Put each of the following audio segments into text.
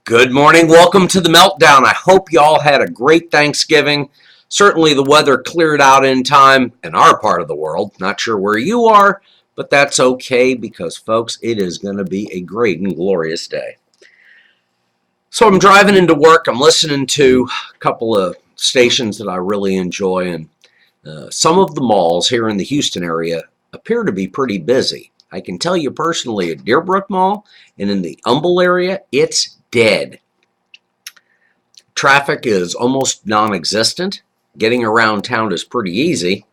Good morning. Welcome to the Meltdown. I hope you all had a great Thanksgiving. Certainly the weather cleared out in time in our part of the world. Not sure where you are, but that's okay because, folks, it is going to be a great and glorious day. So I'm driving into work. I'm listening to a couple of stations that I really enjoy, and some of the malls here in the Houston area appear to be pretty busy. I can tell you personally at Deerbrook Mall and in the Humble area, it's dead. Traffic is almost non-existent. Getting around town is pretty easy.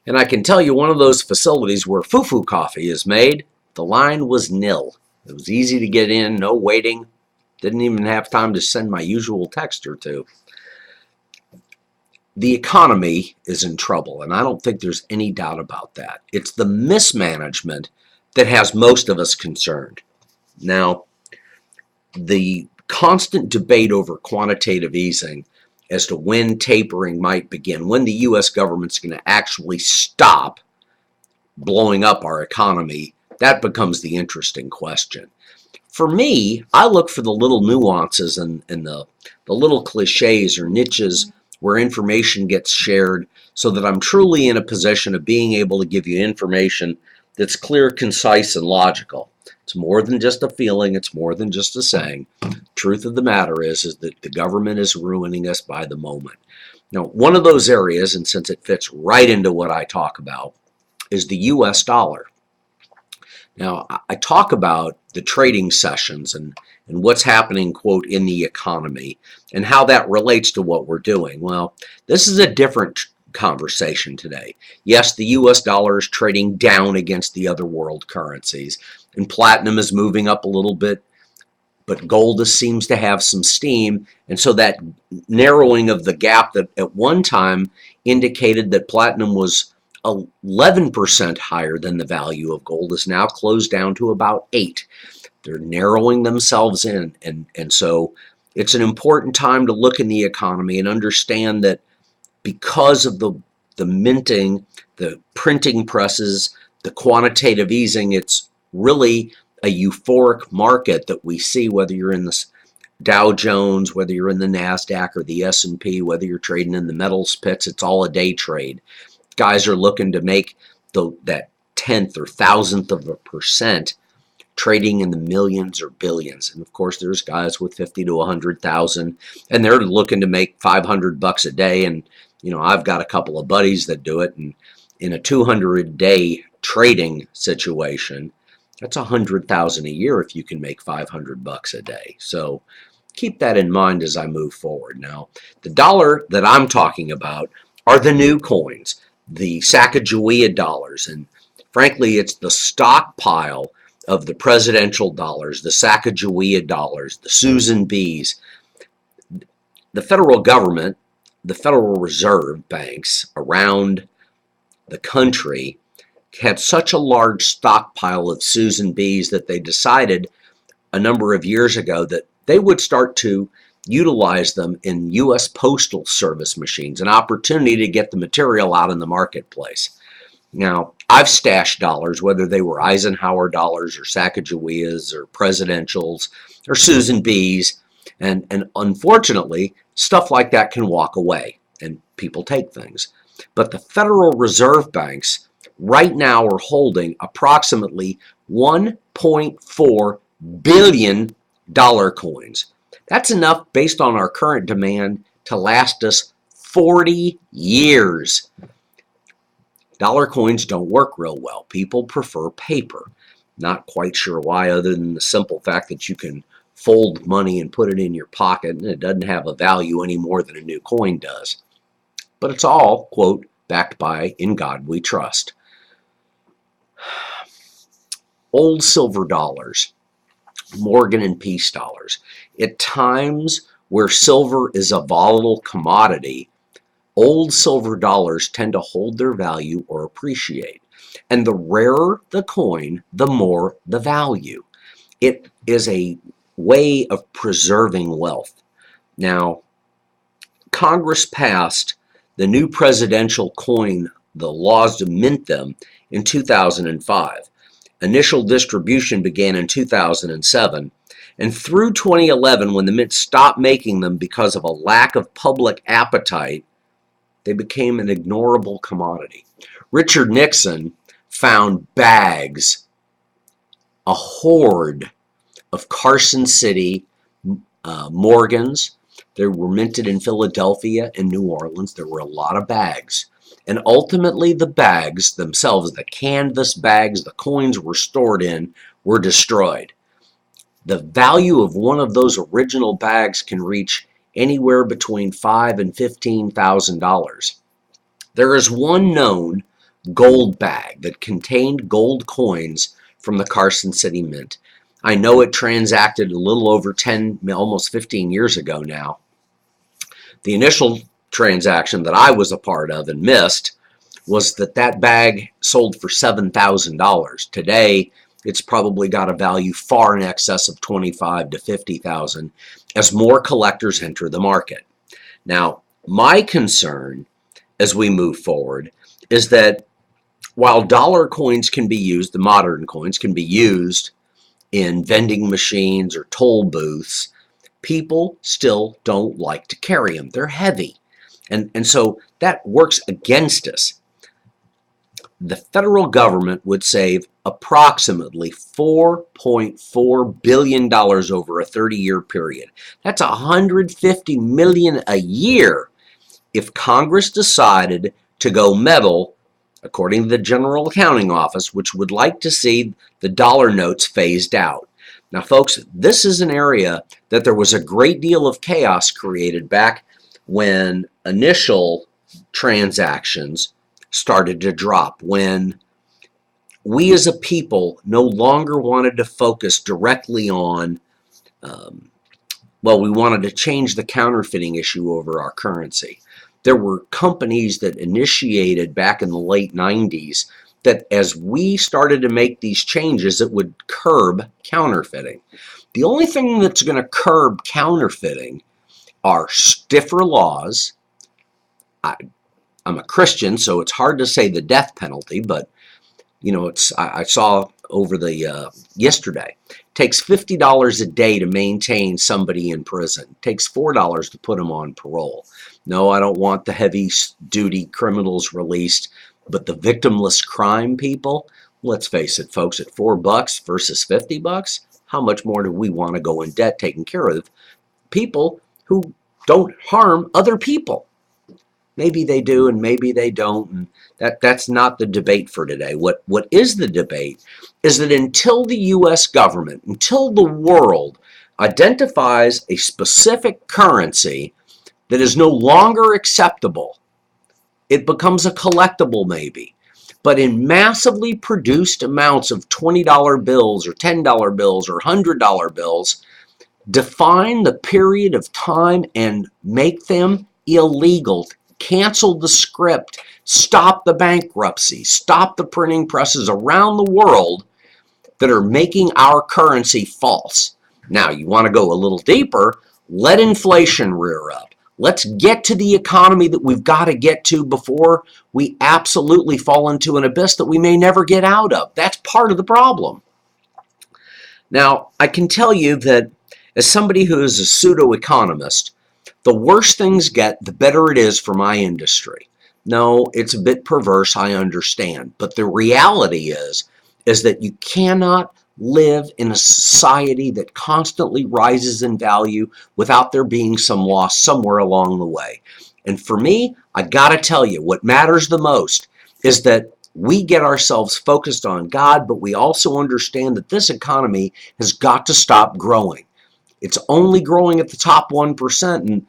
And I can tell you one of those facilities where foo-foo coffee is made, the line was nil. It was easy to get in, no waiting. Didn't even have time to send my usual text or two. The economy is in trouble, and I don't think there's any doubt about that. It's the mismanagement that has most of us concerned. Now, the constant debate over quantitative easing as to when tapering might begin, when the U.S. government's going to actually stop blowing up our economy, that becomes the interesting question. For me, I look for the little nuances and the little cliches or niches where information gets shared so that I'm truly in a position of being able to give you information that's clear, concise, and logical. It's more than just a feeling. It's more than just a saying. Truth of the matter is that the government is ruining us by the moment. Now, one of those areas, and since it fits right into what I talk about, is the U.S. dollar. Now, I talk about the trading sessions and what's happening, quote, in the economy and how that relates to what we're doing. Well, this is a different conversation today. Yes, the U.S. dollar is trading down against the other world currencies, and platinum is moving up a little bit, but gold seems to have some steam, and so that narrowing of the gap that at one time indicated that platinum was 11% higher than the value of gold is now closed down to about 8%. They're narrowing themselves in, and so it's an important time to look in the economy and understand that because of the minting, the printing presses, the quantitative easing, it's really a euphoric market that we see, whether you're in the Dow Jones, whether you're in the NASDAQ or the S&P, whether you're trading in the metals pits, it's all a day trade. Guys are looking to make that 10th or 1,000th of a percent trading in the millions or billions. And of course, there's guys with 50 to 100,000, and they're looking to make $500 a day. And, you know, I've got a couple of buddies that do it. And in a 200-day trading situation, that's $100,000 a year if you can make $500 a day. So keep that in mind as I move forward. Now, the dollar that I'm talking about are the new coins, the Sacagawea dollars. And frankly, it's the stockpile of the presidential dollars, the Sacagawea dollars, the Susan B's. The federal government, the Federal Reserve banks around the country had such a large stockpile of Susan B's that they decided a number of years ago that they would start to utilize them in U.S. Postal Service machines, an opportunity to get the material out in the marketplace. Now, I've stashed dollars, whether they were Eisenhower dollars or Sacagaweas or presidentials or Susan B's, and unfortunately, stuff like that can walk away and people take things. But the Federal Reserve banks right now are holding approximately $1.4 billion coins. That's enough based on our current demand to last us 40 years. Dollar coins don't work real well. People prefer paper. Not quite sure why, other than the simple fact that you can fold money and put it in your pocket and it doesn't have a value any more than a new coin does. But it's all, quote, backed by "In God We Trust." Old silver dollars, Morgan and Peace dollars. At times where silver is a volatile commodity, old silver dollars tend to hold their value or appreciate. And the rarer the coin, the more the value. It is a way of preserving wealth. Now, Congress passed the new presidential coin, the laws to mint them, in 2005. Initial distribution began in 2007, and through 2011, when the Mint stopped making them because of a lack of public appetite, they became an ignorable commodity. Richard Nixon found bags, a hoard of Carson City Morgans. They were minted in Philadelphia and New Orleans. There were a lot of bags. And ultimately, the bags themselves, the canvas bags the coins were stored in, were destroyed. The value of one of those original bags can reach anywhere between $5,000 and $15,000. There is one known gold bag that contained gold coins from the Carson City Mint. I know it transacted a little over 10, almost 15 years ago now. The initial transaction that I was a part of and missed was that bag sold for $7,000. Today, it's probably got a value far in excess of $25,000 to $50,000 as more collectors enter the market. Now, my concern as we move forward is that while dollar coins can be used, the modern coins can be used in vending machines or toll booths, people still don't like to carry them. They're heavy. And so that works against us. The federal government would save approximately $4.4 billion over a 30-year period. That's $150 million a year if Congress decided to go metal, according to the General Accounting Office, which would like to see the dollar notes phased out. Now, folks, this is an area that there was a great deal of chaos created back when initial transactions started to drop, when we as a people no longer wanted to focus directly on, we wanted to change the counterfeiting issue over our currency. There were companies that initiated back in the late 90s that as we started to make these changes, it would curb counterfeiting. The only thing that's going to curb counterfeiting are stiffer laws. I'm a Christian, so it's hard to say the death penalty, but you know, I saw over the yesterday, it takes $50 a day to maintain somebody in prison. It takes $4 to put them on parole. No, I don't want the heavy-duty criminals released, but the victimless crime people, let's face it, folks, at $4 versus $50, how much more do we want to go in debt taking care of people who don't harm other people? Maybe they do and maybe they don't, and that's not the debate for today. What is the debate is that until the U.S. government, until the world identifies a specific currency that is no longer acceptable, it becomes a collectible maybe. But in massively produced amounts of $20 bills or $10 bills or $100 bills, define the period of time and make them illegal. Cancel the script, stop the bankruptcy, stop the printing presses around the world that are making our currency false. Now, you want to go a little deeper, let inflation rear up. Let's get to the economy that we've got to get to before we absolutely fall into an abyss that we may never get out of. That's part of the problem. Now, I can tell you that as somebody who is a pseudo-economist, the worse things get, the better it is for my industry. No, it's a bit perverse, I understand. But the reality is that you cannot live in a society that constantly rises in value without there being some loss somewhere along the way. And for me, I got to tell you, what matters the most is that we get ourselves focused on God, but we also understand that this economy has got to stop growing. It's only growing at the top 1%, and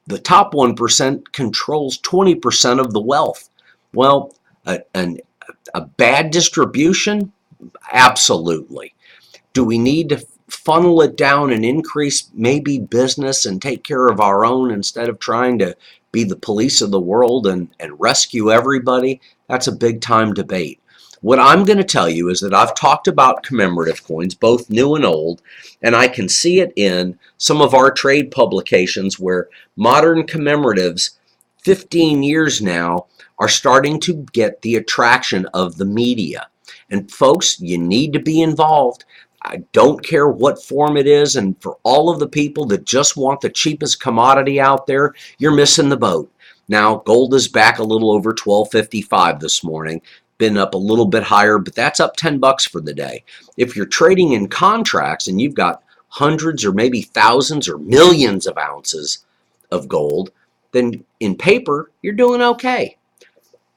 the top 1% controls 20% of the wealth. Well, a bad distribution? Absolutely. Do we need to funnel it down and increase maybe business and take care of our own instead of trying to be the police of the world and rescue everybody? That's a big time debate. What I'm going to tell you is that I've talked about commemorative coins, both new and old, and I can see it in some of our trade publications where modern commemoratives, 15 years now, are starting to get the attraction of the media. And folks, you need to be involved. I don't care what form it is, and for all of the people that just want the cheapest commodity out there, you're missing the boat. Now, gold is back a little over $12.55 this morning. Been up a little bit higher, but that's up 10 bucks for the day. If you're trading in contracts and you've got hundreds or maybe thousands or millions of ounces of gold, then in paper, you're doing okay.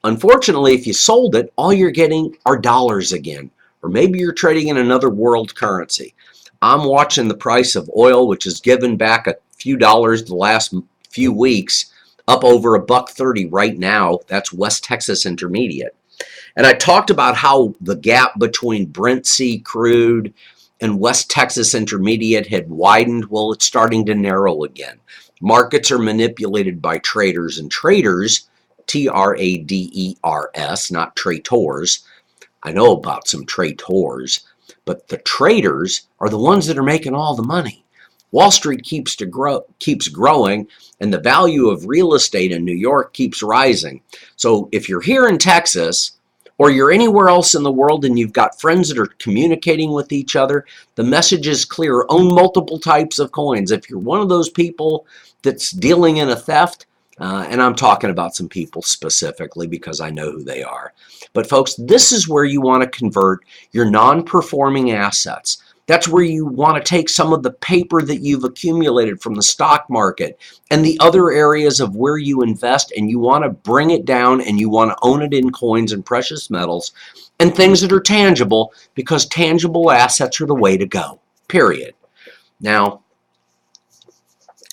Unfortunately, if you sold it, all you're getting are dollars again. Or maybe you're trading in another world currency. I'm watching the price of oil, which has given back a few dollars the last few weeks, up over $1.30 right now. That's West Texas Intermediate. And I talked about how the gap between Brent C crude and West Texas Intermediate had widened. Well, it's starting to narrow again. Markets are manipulated by traders, and traders, Traders, not traitors. I know about some traitors, but the traders are the ones that are making all the money. Wall Street keeps growing, and the value of real estate in New York keeps rising. So if you're here in Texas, or you're anywhere else in the world and you've got friends that are communicating with each other, the message is clear. Own multiple types of coins. If you're one of those people that's dealing in a theft, and I'm talking about some people specifically because I know who they are. But folks, this is where you want to convert your non-performing assets. That's where you want to take some of the paper that you've accumulated from the stock market and the other areas of where you invest, and you want to bring it down and you want to own it in coins and precious metals and things that are tangible, because tangible assets are the way to go, period. Now,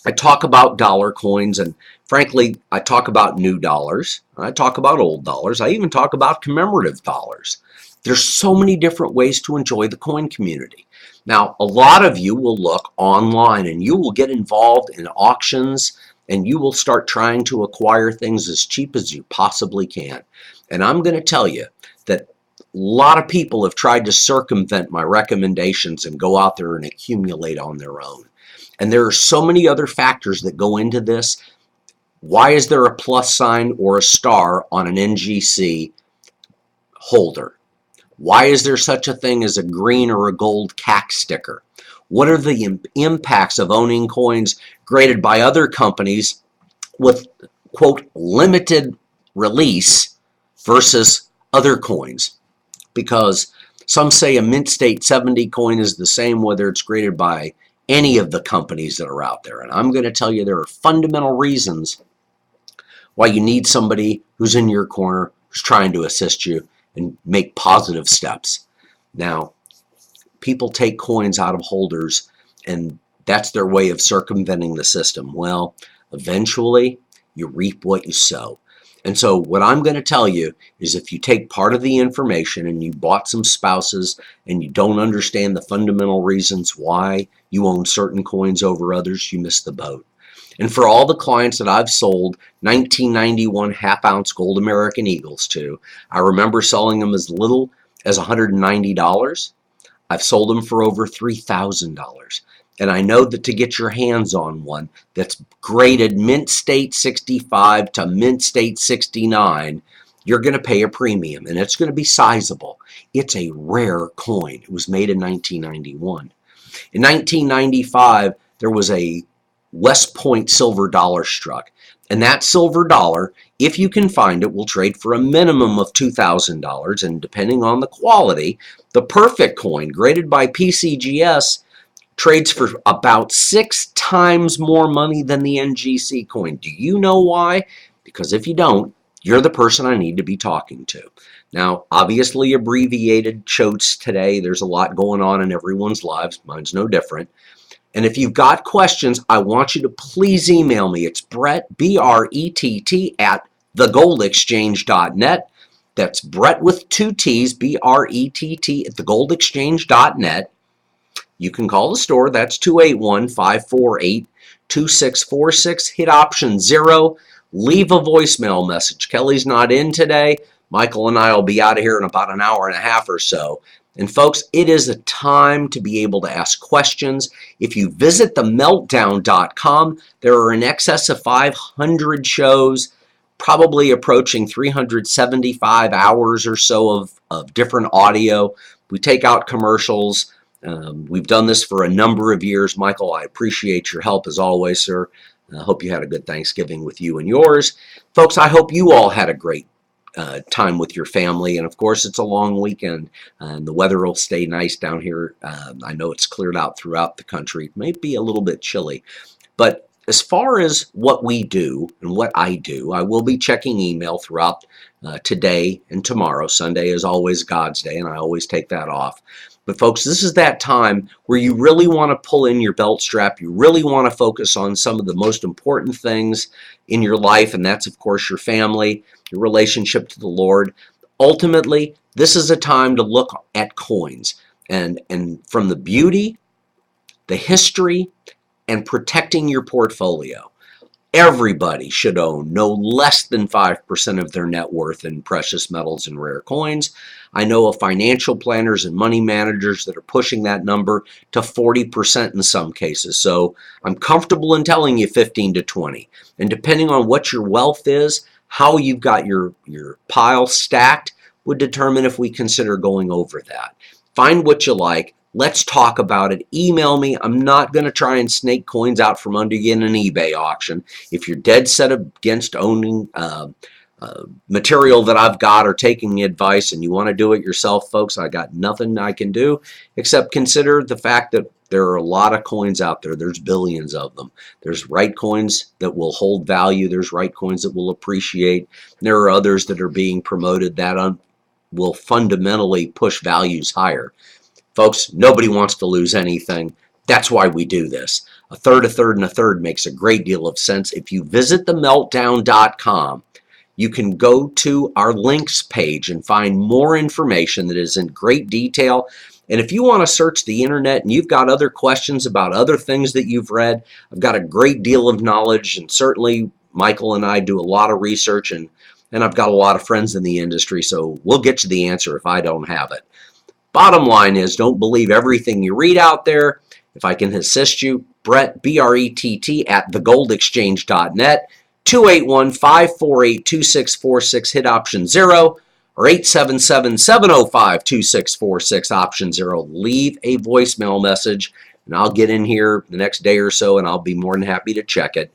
I talk about dollar coins, and frankly, I talk about new dollars. I talk about old dollars. I even talk about commemorative dollars. There's so many different ways to enjoy the coin community. Now, a lot of you will look online and you will get involved in auctions, and you will start trying to acquire things as cheap as you possibly can. And I'm going to tell you that a lot of people have tried to circumvent my recommendations and go out there and accumulate on their own. And there are so many other factors that go into this. Why is there a plus sign or a star on an NGC holder? Why is there such a thing as a green or a gold CAC sticker? What are the impacts of owning coins graded by other companies with, quote, limited release versus other coins? Because some say a Mint State 70 coin is the same whether it's graded by any of the companies that are out there. And I'm going to tell you there are fundamental reasons why you need somebody who's in your corner, who's trying to assist you and make positive steps. Now, people take coins out of holders, and that's their way of circumventing the system. Well, eventually, you reap what you sow. And so what I'm going to tell you is, if you take part of the information and you bought some spouses and you don't understand the fundamental reasons why you own certain coins over others, you miss the boat. And for all the clients that I've sold 1991 half-ounce gold American Eagles to, I remember selling them as little as $190. I've sold them for over $3,000. And I know that to get your hands on one that's graded Mint State 65 to Mint State 69, you're going to pay a premium, and it's going to be sizable. It's a rare coin. It was made in 1991. In 1995, there was a West Point silver dollar struck. And that silver dollar, if you can find it, will trade for a minimum of $2,000. And depending on the quality, the perfect coin, graded by PCGS, trades for about 6 times more money than the NGC coin. Do you know why? Because if you don't, you're the person I need to be talking to. Now, obviously abbreviated shows today. There's a lot going on in everyone's lives. Mine's no different. And if you've got questions, I want you to please email me. It's Brett, B-R-E-T-T, at thegoldexchange.net. That's Brett with 2 T's, B-R-E-T-T, at thegoldexchange.net. You can call the store. That's 281-548-2646. Hit option 0. Leave a voicemail message. Kelly's not in today. Michael and I will be out of here in about an hour and a half or so. And folks, it is a time to be able to ask questions. If you visit themeltdown.com, there are in excess of 500 shows probably approaching 375 hours or so of different audio. We take out commercials. We've done this for a number of years. Michael, I appreciate your help as always, sir. I hope you had a good Thanksgiving with you and yours. Folks, I hope you all had a great time with your family. And of course, it's a long weekend and the weather will stay nice down here. I know it's cleared out throughout the country. It may be a little bit chilly. But as far as what we do and what I do, I will be checking email throughout today and tomorrow. Sunday is always God's day, and I always take that off. But folks, this is that time where you really want to pull in your belt strap. You really want to focus on some of the most important things in your life, and that's, of course, your family, your relationship to the Lord. Ultimately, this is a time to look at coins and from the beauty, the history, and protecting your portfolio. Everybody should own no less than 5% of their net worth in precious metals and rare coins. I know of financial planners and money managers that are pushing that number to 40% in some cases. So I'm comfortable in telling you 15 to 20. And depending on what your wealth is, how you've got your pile stacked would determine if we consider going over that. Find what you like. Let's talk about it. Email me. I'm not going to try and snake coins out from under you in an eBay auction. If you're dead set against owning material that I've got or taking advice and you want to do it yourself, folks, I got nothing I can do except consider the fact that there are a lot of coins out there. There's billions of them. There's right coins that will hold value. There's right coins that will appreciate. There are others that are being promoted that will fundamentally push values higher. Folks, nobody wants to lose anything. That's why we do this. A third, and a third makes a great deal of sense. If you visit themeltdown.com, you can go to our links page and find more information that is in great detail. And if you want to search the internet and you've got other questions about other things that you've read, I've got a great deal of knowledge, and certainly Michael and I do a lot of research, and I've got a lot of friends in the industry, so we'll get you the answer if I don't have it. Bottom line is, don't believe everything you read out there. If I can assist you, Brett, B-R-E-T-T, at thegoldexchange.net, 281-548-2646, hit option 0, or 877-705-2646, option 0. Leave a voicemail message, and I'll get in here the next day or so, and I'll be more than happy to check it.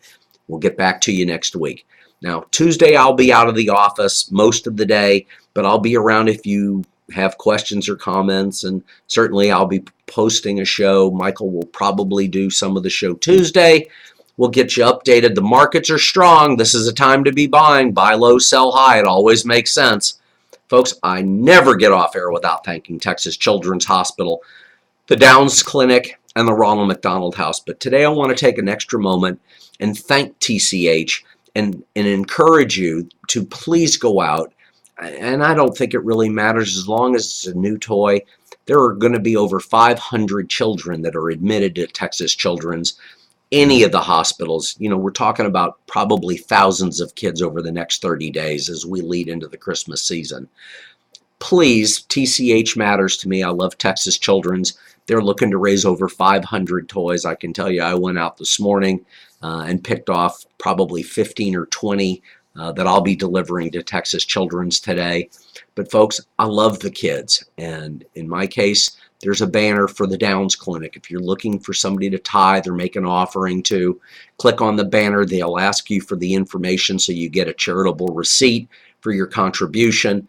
We'll get back to you next week. Now, Tuesday I'll be out of the office most of the day, but I'll be around if you have questions or comments, and certainly I'll be posting a show. Michael will probably do some of the show Tuesday. We'll get you updated. The markets are strong. This is a time to be buying. Buy low, sell high. It always makes sense. Folks, I never get off air without thanking Texas Children's Hospital, the Downs Clinic, and the Ronald McDonald House. But today I want to take an extra moment and thank TCH and encourage you to please go out. And I don't think it really matters as long as it's a new toy. There are going to be over 500 children that are admitted to Texas Children's, any of the hospitals. You know, we're talking about probably thousands of kids over the next 30 days as we lead into the Christmas season. Please, TCH matters to me. I love Texas Children's. They're looking to raise over 500 toys. I can tell you, I went out this morning and picked off probably 15 or 20 that I'll be delivering to Texas Children's today. But folks, I love the kids. And in my case, there's a banner for the Downs Clinic. If you're looking for somebody to tithe or make an offering to, click on the banner. They'll ask you for the information so you get a charitable receipt for your contribution.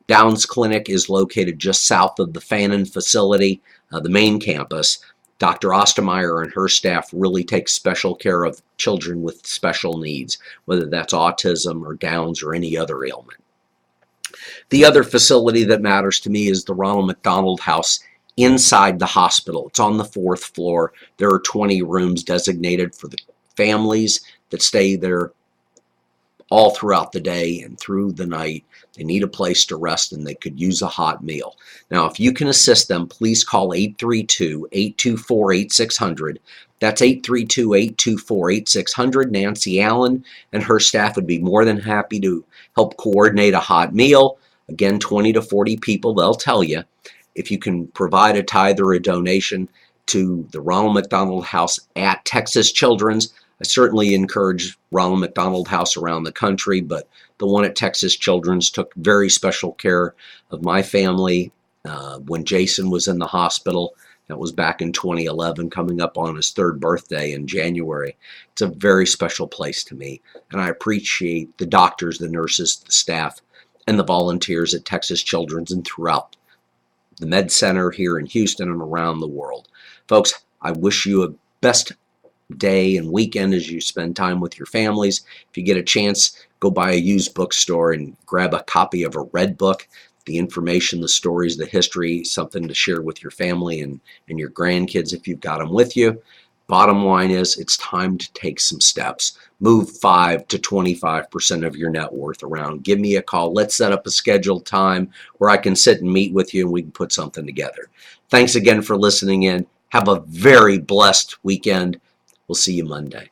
Downs Clinic is located just south of the Fannin facility, the main campus. Dr. Ostermeyer and her staff really take special care of children with special needs, whether that's autism or Downs or any other ailment. The other facility that matters to me is the Ronald McDonald House inside the hospital. It's on the 4th floor. There are 20 rooms designated for the families that stay there all throughout the day and through the night. They need a place to rest and they could use a hot meal. Now, if you can assist them, please call 832-824-8600. That's 832-824-8600. Nancy Allen and her staff would be more than happy to help coordinate a hot meal. Again, 20 to 40 people, they'll tell you. If you can provide a tithe or a donation to the Ronald McDonald House at Texas Children's, I certainly encourage Ronald McDonald House around the country, but the one at Texas Children's took very special care of my family when Jason was in the hospital. That was back in 2011, coming up on his third birthday in January. It's a very special place to me, and I appreciate the doctors, the nurses, the staff, and the volunteers at Texas Children's and throughout the Med Center here in Houston and around the world. Folks, I wish you a best day and weekend as you spend time with your families. If you get a chance, go by a used bookstore and grab a copy of a red book. The information, the stories, the history, something to share with your family and your grandkids if you've got them with you. Bottom line is, it's time to take some steps. Move 5 to 25% of your net worth around. Give me a call. Let's set up a scheduled time where I can sit and meet with you and we can put something together. Thanks again for listening in. Have a very blessed weekend. We'll see you Monday.